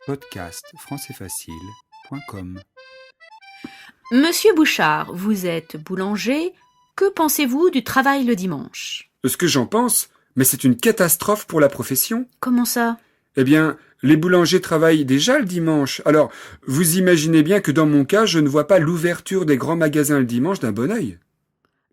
podcastfrancaisfacile.com. Monsieur Bouchard, vous êtes boulanger. Que pensez-vous du travail le dimanche? Ce que j'en pense, mais c'est une catastrophe pour la profession. Comment ça? Eh bien, les boulangers travaillent déjà le dimanche. Alors, vous imaginez bien que dans mon cas, je ne vois pas l'ouverture des grands magasins le dimanche d'un bon œil.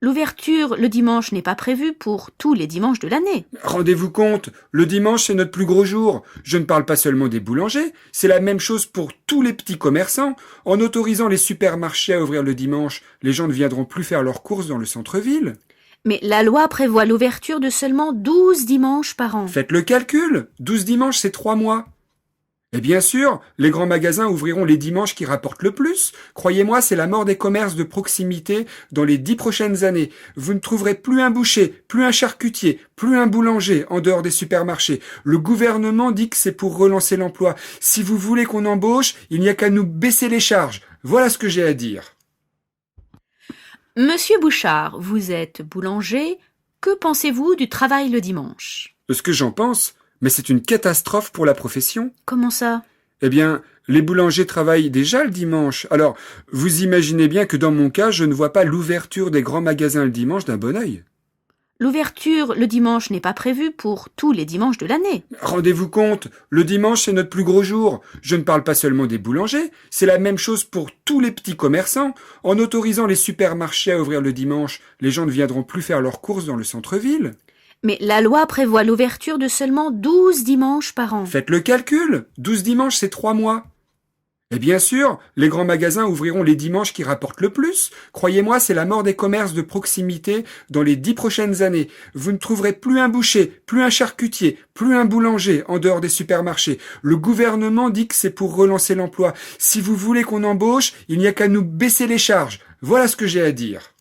L'ouverture le dimanche n'est pas prévue pour tous les dimanches de l'année. Rendez-vous compte, le dimanche c'est notre plus gros jour. Je ne parle pas seulement des boulangers, c'est la même chose pour tous les petits commerçants. En autorisant les supermarchés à ouvrir le dimanche, les gens ne viendront plus faire leurs courses dans le centre-ville. Mais la loi prévoit l'ouverture de seulement 12 dimanches par an. Faites le calcul, 12 dimanches c'est 3 mois. Et bien sûr, les grands magasins ouvriront les dimanches qui rapportent le plus. Croyez-moi, c'est la mort des commerces de proximité dans les 10 prochaines années. Vous ne trouverez plus un boucher, plus un charcutier, plus un boulanger en dehors des supermarchés. Le gouvernement dit que c'est pour relancer l'emploi. Si vous voulez qu'on embauche, il n'y a qu'à nous baisser les charges. Voilà ce que j'ai à dire. Monsieur Bouchard, vous êtes boulanger. Que pensez-vous du travail le dimanche? Ce que j'en pense, mais c'est une catastrophe pour la profession. Comment ça? Eh bien, les boulangers travaillent déjà le dimanche. Alors, vous imaginez bien que dans mon cas, je ne vois pas l'ouverture des grands magasins le dimanche d'un bon œil. L'ouverture le dimanche n'est pas prévue pour tous les dimanches de l'année. Rendez-vous compte, le dimanche c'est notre plus gros jour. Je ne parle pas seulement des boulangers, c'est la même chose pour tous les petits commerçants. En autorisant les supermarchés à ouvrir le dimanche, les gens ne viendront plus faire leurs courses dans le centre-ville. Mais la loi prévoit l'ouverture de seulement 12 dimanches par an. Faites le calcul, 12 dimanches c'est 3 mois. Et bien sûr, les grands magasins ouvriront les dimanches qui rapportent le plus. Croyez-moi, c'est la mort des commerces de proximité dans les 10 prochaines années. Vous ne trouverez plus un boucher, plus un charcutier, plus un boulanger en dehors des supermarchés. Le gouvernement dit que c'est pour relancer l'emploi. Si vous voulez qu'on embauche, il n'y a qu'à nous baisser les charges. Voilà ce que j'ai à dire.